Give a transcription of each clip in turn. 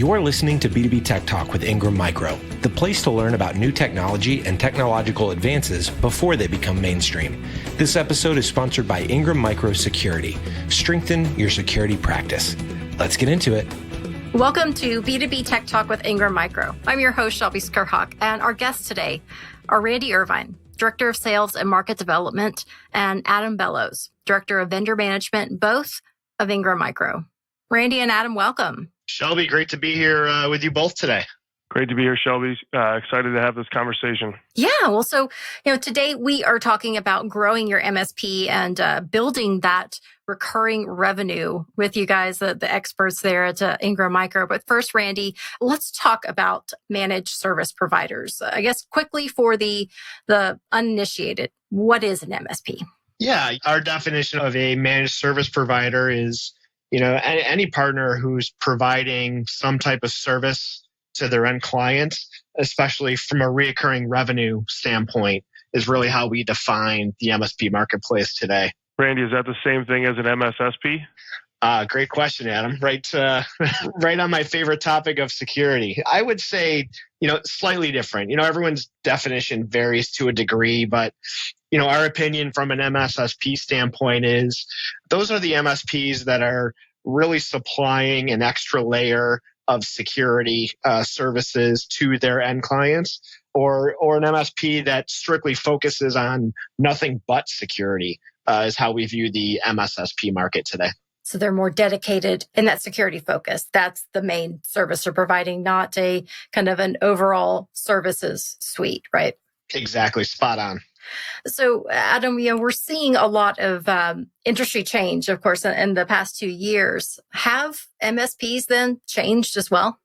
You're listening to B2B Tech Talk with Ingram Micro, the place to learn about new technology and technological advances before they become mainstream. This episode is sponsored by Ingram Micro Security. Strengthen your security practice. Let's get into it. Welcome to B2B Tech Talk with Ingram Micro. I'm your host, Shelby Skrhak, and our guests today are Randy Irvine, Director of Sales and Market Development, and Adam Bellows, Director of Vendor Management, both of Ingram Micro. Randy and Adam, welcome. Shelby, great to be here with you both today. Great to be here, Shelby. Excited to have this conversation. Yeah, well, so, today we are talking about growing your MSP and building that recurring revenue with you guys, the experts there at Ingram Micro. But first, Randy, let's talk about managed service providers. I guess quickly for the uninitiated, what is an MSP? Yeah, our definition of a managed service provider is any partner who's providing some type of service to their end client, especially from a recurring revenue standpoint, is really how we define the MSP marketplace today. Randy, is that the same thing as an MSSP? Great question, Adam. Right on my favorite topic of security. I would say, slightly different. Everyone's definition varies to a degree, but our opinion from an MSSP standpoint is those are the MSPs that are really supplying an extra layer of security services to their end clients, or an MSP that strictly focuses on nothing but security is how we view the MSSP market today. So they're more dedicated in that security focus. That's the main service they're providing, not a kind of an overall services suite, right? Exactly. Spot on. So, Adam, we're seeing a lot of industry change, of course, in the past 2 years. Have MSPs then changed as well?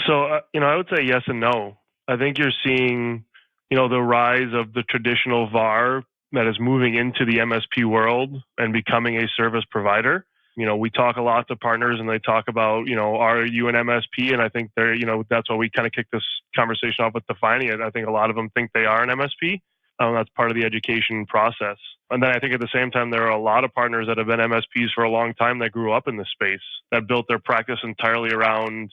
So, I would say yes and no. I think you're seeing, the rise of the traditional VAR that is moving into the MSP world and becoming a service provider. We talk a lot to partners and they talk about, are you an MSP? And I think they're, that's why we kind of kicked this conversation off with defining it. I think a lot of them think they are an MSP. That's part of the education process. And then I think at the same time, there are a lot of partners that have been MSPs for a long time that grew up in this space, that built their practice entirely around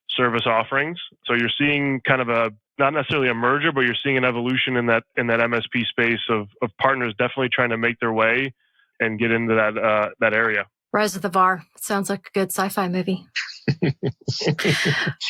service offerings. So you're seeing kind of not necessarily a merger, but you're seeing an evolution in that MSP space of partners definitely trying to make their way and get into that area. Rise of the VAR. Sounds like a good sci-fi movie.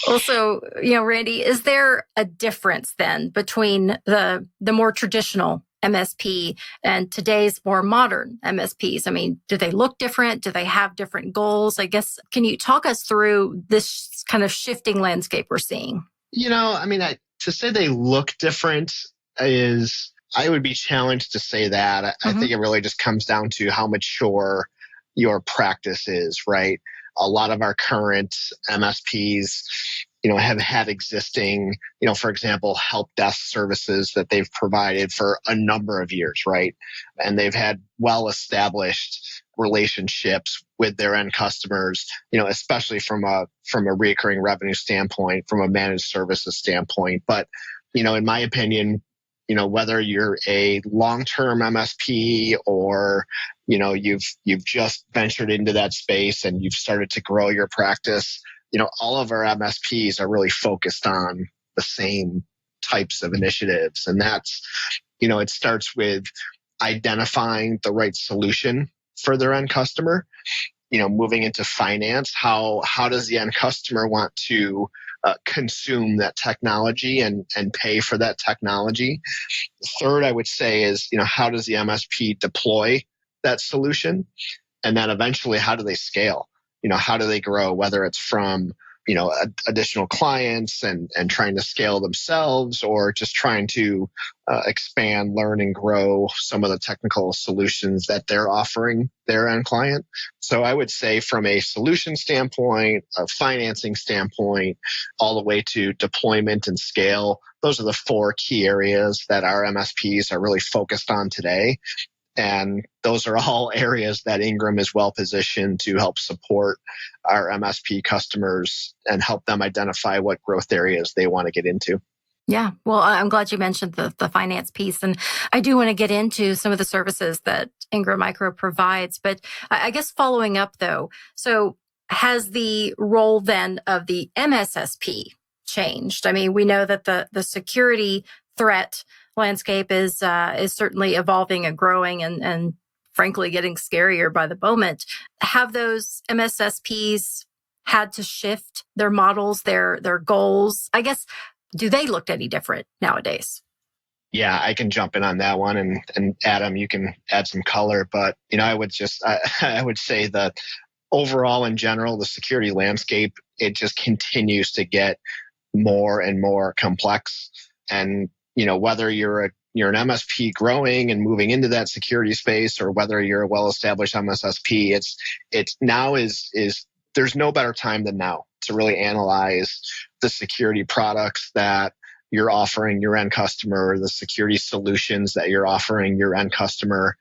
Also, Randy, is there a difference then between the more traditional MSP and today's more modern MSPs? I mean, do they look different? Do they have different goals? I guess, can you talk us through this kind of shifting landscape we're seeing? To say they look different I would be challenged to say that. I think it really just comes down to how mature your practice is, right? A lot of our current MSPs, have had existing, for example, help desk services that they've provided for a number of years, right? And they've had well-established relationships with their end customers, especially from a recurring revenue standpoint, from a managed services standpoint. But, in my opinion, whether you're a long-term MSP or, you've just ventured into that space and you've started to grow your practice, all of our MSPs are really focused on the same types of initiatives. And that's, it starts with identifying the right solution for their end customer, moving into finance. How does the end customer want to consume that technology and pay for that technology? Third, I would say is, how does the MSP deploy that solution? And then eventually, how do they scale? How do they grow, whether it's from, additional clients and trying to scale themselves, or just trying to expand, learn, and grow some of the technical solutions that they're offering their end client. So I would say from a solution standpoint, a financing standpoint, all the way to deployment and scale, those are the 4 key areas that our MSPs are really focused on today. And those are all areas that Ingram is well positioned to help support our MSP customers and help them identify what growth areas they want to get into. Yeah, well, I'm glad you mentioned the finance piece. And I do want to get into some of the services that Ingram Micro provides. But I guess following up, though, so has the role then of the MSSP changed? I mean, we know that the security threat landscape is certainly evolving and growing and frankly getting scarier by the moment. Have those MSSPs had to shift their models, their goals? I guess, do they look any different nowadays? Yeah, I can jump in on that one, and Adam, you can add some color. But I would say that overall, in general, the security landscape, it just continues to get more and more complex. And whether you're an MSP growing and moving into that security space, or whether you're a well-established MSSP, it's now is there's no better time than now to really analyze the security products that you're offering your end customer, the security solutions that you're offering your end customer.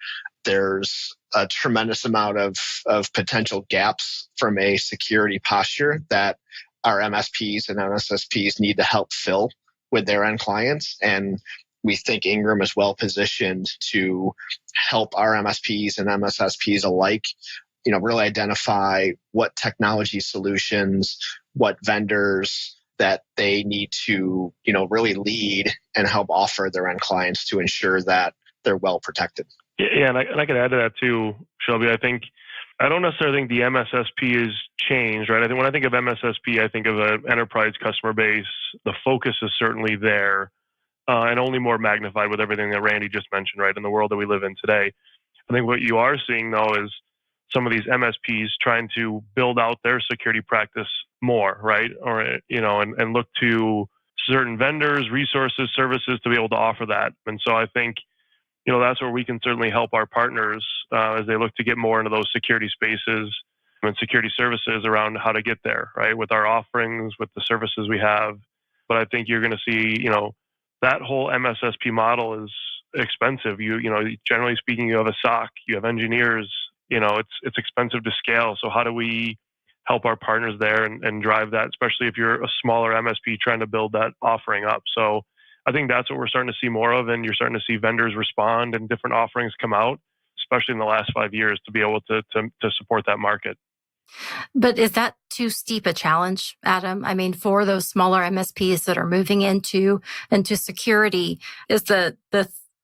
There's a tremendous amount of potential gaps from a security posture that our MSPs and MSSPs need to help fill with their end clients. And we think Ingram is well positioned to help our MSPs and MSSPs alike, really identify what technology solutions, what vendors that they need to, really lead and help offer their end clients to ensure that they're well protected. Yeah, and I could add to that too, Shelby. I don't necessarily think the MSSP is changed, right? I think when I think of MSSP, I think of an enterprise customer base. The focus is certainly there, and only more magnified with everything that Randy just mentioned, right? In the world that we live in today. I think what you are seeing though is some of these MSPs trying to build out their security practice more, right? Or, and look to certain vendors, resources, services to be able to offer that. And so I think, that's where we can certainly help our partners as they look to get more into those security spaces and security services around how to get there, right? With our offerings, with the services we have. But I think you're going to see, that whole MSSP model is expensive. Generally speaking, you have a SOC, you have engineers, it's expensive to scale. So how do we help our partners there and drive that, especially if you're a smaller MSP trying to build that offering up? So I think that's what we're starting to see more of, and you're starting to see vendors respond and different offerings come out, especially in the last 5 years, to be able to support that market. But is that too steep a challenge, Adam? I mean, for those smaller MSPs that are moving into security, is the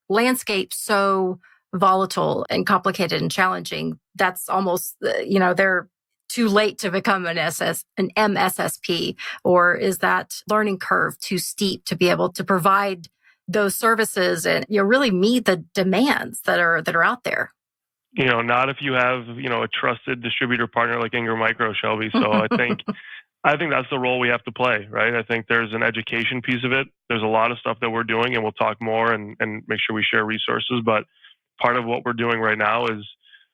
landscape so volatile and complicated and challenging that's almost, they're too late to become an MSSP? Or is that learning curve too steep to be able to provide those services and really meet the demands that are out there? Not if you have, a trusted distributor partner like Ingram Micro, Shelby. So I think that's the role we have to play, right? I think there's an education piece of it. There's a lot of stuff that we're doing, and we'll talk more and make sure we share resources. But part of what we're doing right now is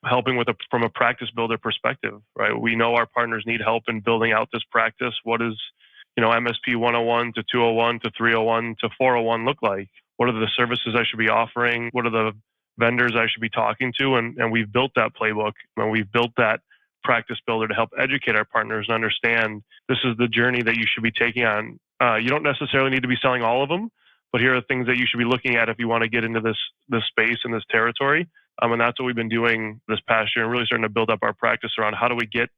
helping from a practice builder perspective, right? We know our partners need help in building out this practice. What does, MSP 101 to 201 to 301 to 401 look like? What are the services I should be offering? What are the vendors I should be talking to? And we've built that playbook, and we've built that practice builder to help educate our partners and understand this is the journey that you should be taking on. You don't necessarily need to be selling all of them, but here are things that you should be looking at if you want to get into this space and this territory. And that's what we've been doing this past year, and really starting to build up our practice around how do we get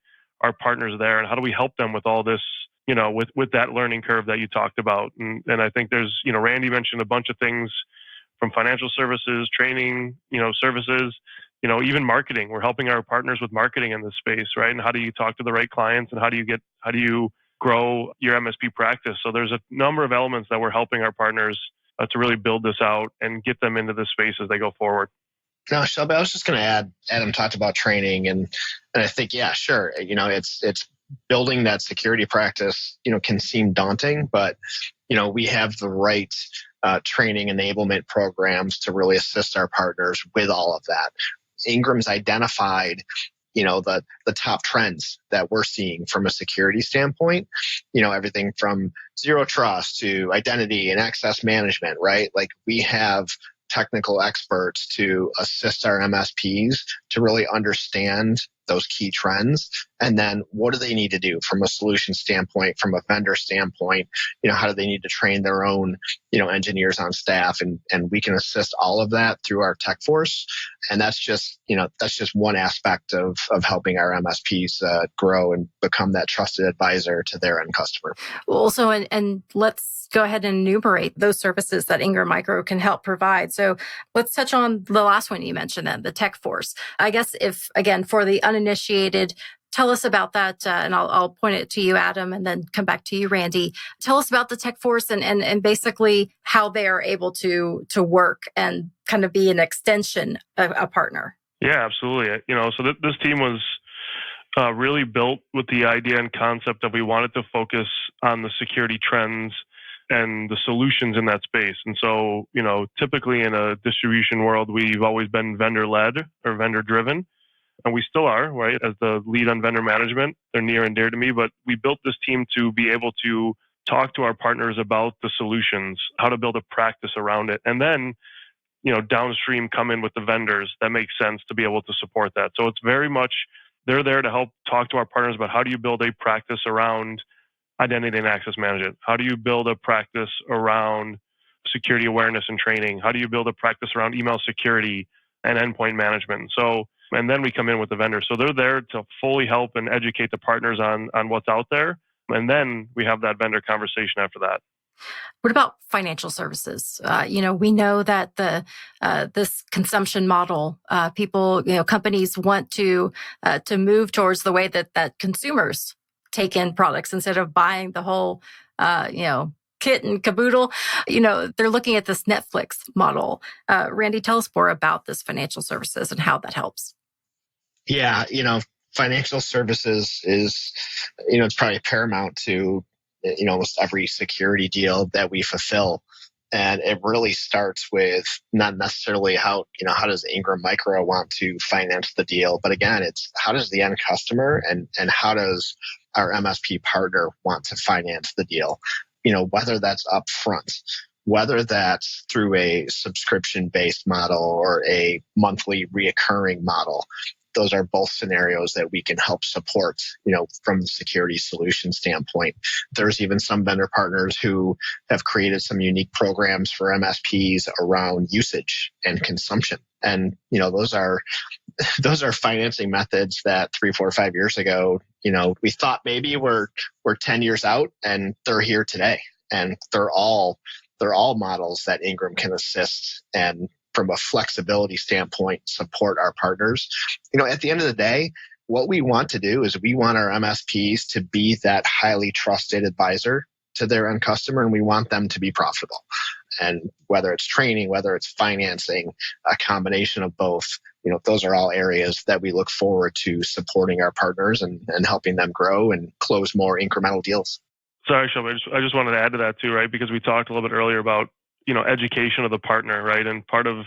our partners there and how do we help them with all this, with that learning curve that you talked about. And I think there's, Randy mentioned a bunch of things from financial services, training, services, even marketing. We're helping our partners with marketing in this space, right? And how do you talk to the right clients, and how do you grow your MSP practice? So there's a number of elements that we're helping our partners to really build this out and get them into this space as they go forward. No, Shelby, I was just going to add, Adam talked about training, and I think, yeah, sure. It's building that security practice, can seem daunting, but, we have the right training enablement programs to really assist our partners with all of that. Ingram's identified, the top trends that we're seeing from a security standpoint, everything from zero trust to identity and access management, right? Like, we have technical experts to assist our MSPs to really understand those key trends, and then what do they need to do from a solution standpoint, from a vendor standpoint, how do they need to train their own, engineers on staff, and we can assist all of that through our tech force. And that's just one aspect of helping our MSPs grow and become that trusted advisor to their end customer. Also, and let's go ahead and enumerate those services that Ingram Micro can help provide. So let's touch on the last one you mentioned, then the tech force. I guess if, again, for the uninitiated, tell us about that, and I'll point it to you, Adam, and then come back to you, Randy. Tell us about the tech force and basically how they are able to work and kind of be an extension of a partner. Yeah, absolutely. So this team was really built with the idea and concept that we wanted to focus on the security trends and the solutions in that space. And so, typically in a distribution world, we've always been vendor-led or vendor-driven. And we still are, right? As the lead on vendor management, they're near and dear to me, but we built this team to be able to talk to our partners about the solutions, how to build a practice around it. And then, downstream come in with the vendors that make sense to be able to support that. So it's very much, they're there to help talk to our partners about how do you build a practice around identity and access management? How do you build a practice around security awareness and training? How do you build a practice around email security and endpoint management? And then we come in with the vendors. So they're there to fully help and educate the partners on what's out there. And then we have that vendor conversation after that. What about financial services? We know that this consumption model, people, companies want to move towards the way that consumers take in products instead of buying the whole, kit and caboodle. They're looking at this Netflix model. Randy, tell us more about this financial services and how that helps. Yeah, financial services is, it's probably paramount to, almost every security deal that we fulfill. And it really starts with not necessarily how does Ingram Micro want to finance the deal, but again, it's how does the end customer and how does our MSP partner want to finance the deal? Whether that's upfront, whether that's through a subscription-based model or a monthly reoccurring model. Those are both scenarios that we can help support, from the security solution standpoint. There's even some vendor partners who have created some unique programs for MSPs around usage and consumption. And, those are financing methods that 3, 4, 5 years ago, we thought maybe we're 10 years out, and they're here today. And they're all models that Ingram can assist and, from a flexibility standpoint, support our partners. At the end of the day, what we want to do is we want our MSPs to be that highly trusted advisor to their end customer, and we want them to be profitable. And whether it's training, whether it's financing, a combination of both, those are all areas that we look forward to supporting our partners and helping them grow and close more incremental deals. Sorry, Shelby, I just wanted to add to that too, right? Because we talked a little bit earlier about education of the partner, right? And part of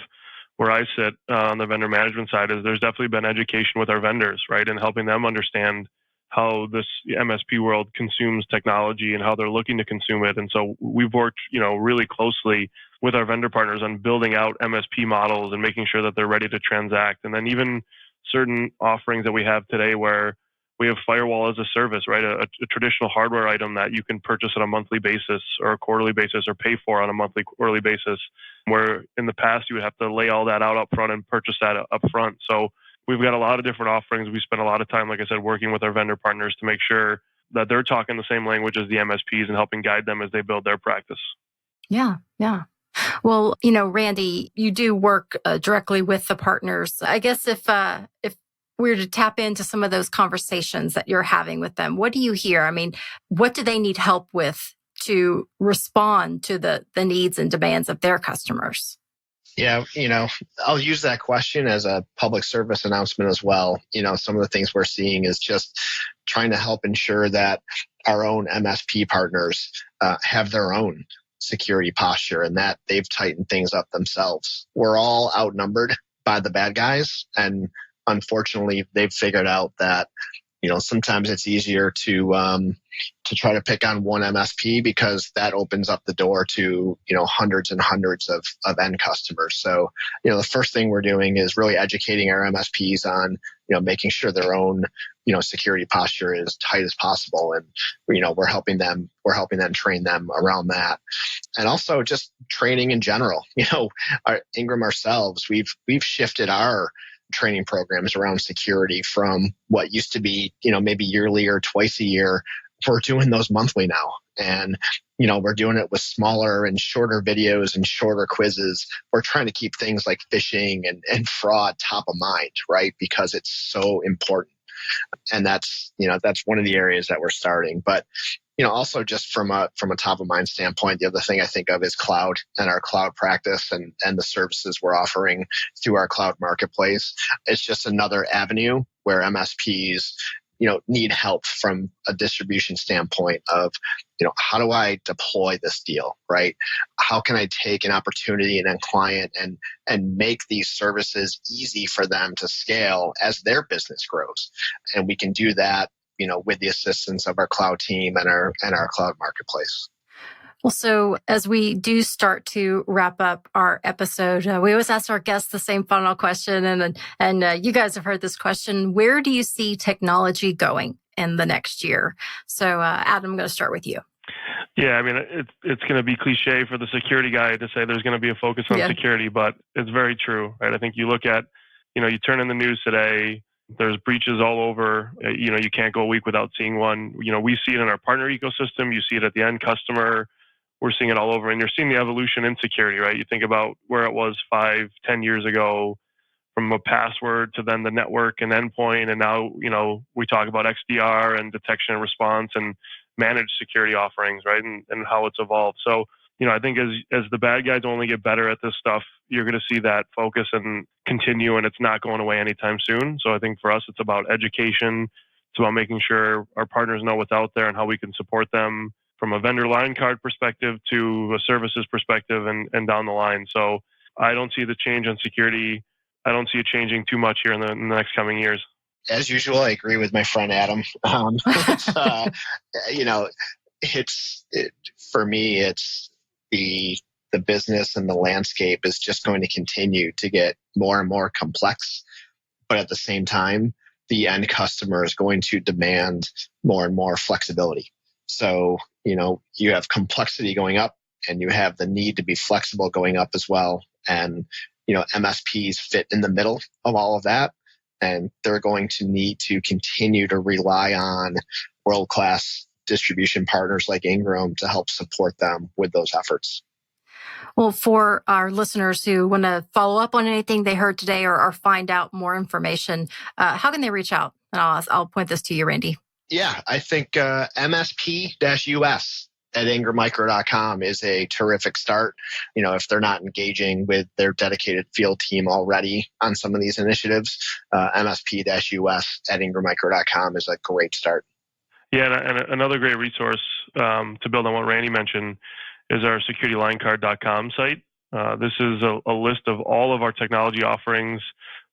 where I sit on the vendor management side is there's definitely been education with our vendors, right? And helping them understand how this MSP world consumes technology and how they're looking to consume it. And so we've worked, really closely with our vendor partners on building out MSP models and making sure that they're ready to transact. And then even certain offerings that we have today where we have firewall as a service, right? A traditional hardware item that you can purchase on a monthly basis or a quarterly basis or pay for on a monthly, quarterly basis, where in the past you would have to lay all that out up front and purchase that up front. So we've got a lot of different offerings. We spend a lot of time, like I said, working with our vendor partners to make sure that they're talking the same language as the MSPs and helping guide them as they build their practice. Yeah. Well, Randy, you do work directly with the partners. I guess if we were to tap into some of those conversations that you're having with them, what do you hear? I mean, what do they need help with to respond to the needs and demands of their customers? Yeah, I'll use that question as a public service announcement as well. Some of the things we're seeing is just trying to help ensure that our own MSP partners have their own security posture and that they've tightened things up themselves. We're all outnumbered by the bad guys, and unfortunately, they've figured out that sometimes it's easier to try to pick on one MSP because that opens up the door to, hundreds and hundreds of end customers. So, the first thing we're doing is really educating our MSPs on, making sure their own, security posture is tight as possible. And, we're helping them train them around that. And also just training in general, our Ingram ourselves, we've shifted our training programs around security from what used to be, maybe yearly or twice a year. We're doing those monthly now. And, we're doing it with smaller and shorter videos and shorter quizzes. We're trying to keep things like phishing and fraud top of mind, right? Because it's so important. And that's one of the areas that we're starting. But, also just from a top of mind standpoint, the other thing I think of is cloud and our cloud practice and the services we're offering through our cloud marketplace. It's just another avenue where MSPs, need help from a distribution standpoint of, how do I deploy this deal, right? How can I take an opportunity and a client and make these services easy for them to scale as their business grows? And we can do that, with the assistance of our cloud team and our cloud marketplace. Well, so as we do start to wrap up our episode, we always ask our guests the same final question, and you guys have heard this question: where do you see technology going in the next year? So, Adam, I'm going to start with you. Yeah, I mean, it's going to be cliche for the security guy to say there's going to be a focus on security, but it's very true, right? I think you look at, you turn in the news today. There's breaches all over. You can't go a week without seeing one. We see it in our partner ecosystem. You see it at the end customer. We're seeing it all over. And you're seeing the evolution in security, right? You think about where it was 5-10 years ago, from a password to then the network and endpoint. And now, we talk about XDR and detection and response and managed security offerings, right? And how it's evolved. So, I think as the bad guys only get better at this stuff, you're going to see that focus and continue, and it's not going away anytime soon. So I think for us, it's about education. It's about making sure our partners know what's out there and how we can support them from a vendor line card perspective to a services perspective and down the line. So I don't see the change in security. I don't see it changing too much here in the next coming years. As usual, I agree with my friend Adam. For me, it's the business and the landscape is just going to continue to get more and more complex. But at the same time, the end customer is going to demand more and more flexibility. So, you have complexity going up and you have the need to be flexible going up as well. And, MSPs fit in the middle of all of that. And they're going to need to continue to rely on world-class distribution partners like Ingram to help support them with those efforts. Well, for our listeners who want to follow up on anything they heard today or find out more information, how can they reach out? And I'll point this to you, Randy. Yeah, I think MSP-US at ingrammicro.com is a terrific start. If they're not engaging with their dedicated field team already on some of these initiatives, MSP-US at ingrammicro.com is a great start. Yeah, and another great resource to build on what Randy mentioned is our securitylinecard.com site. This is a list of all of our technology offerings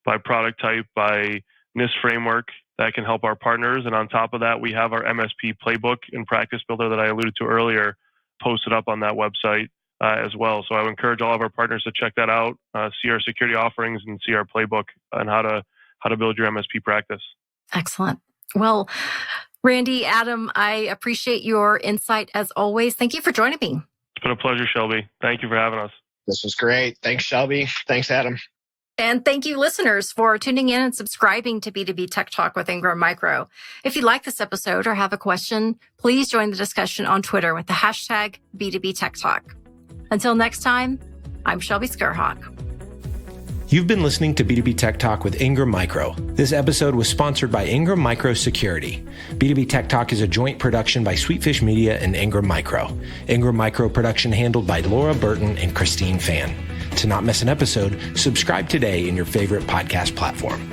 by product type, by NIST framework that can help our partners. And on top of that, we have our MSP playbook and practice builder that I alluded to earlier posted up on that website as well. So I would encourage all of our partners to check that out, see our security offerings and see our playbook on how to build your MSP practice. Excellent. Well, Randy, Adam, I appreciate your insight as always. Thank you for joining me. It's been a pleasure, Shelby. Thank you for having us. This was great. Thanks, Shelby. Thanks, Adam. And thank you, listeners, for tuning in and subscribing to B2B Tech Talk with Ingram Micro. If you like this episode or have a question, please join the discussion on Twitter with the hashtag B2B Tech Talk. Until next time, I'm Shelby Skrhak. You've been listening to B2B Tech Talk with Ingram Micro. This episode was sponsored by Ingram Micro Security. B2B Tech Talk is a joint production by Sweetfish Media and Ingram Micro. Ingram Micro production handled by Laura Burton and Christine Fan. To not miss an episode, subscribe today in your favorite podcast platform.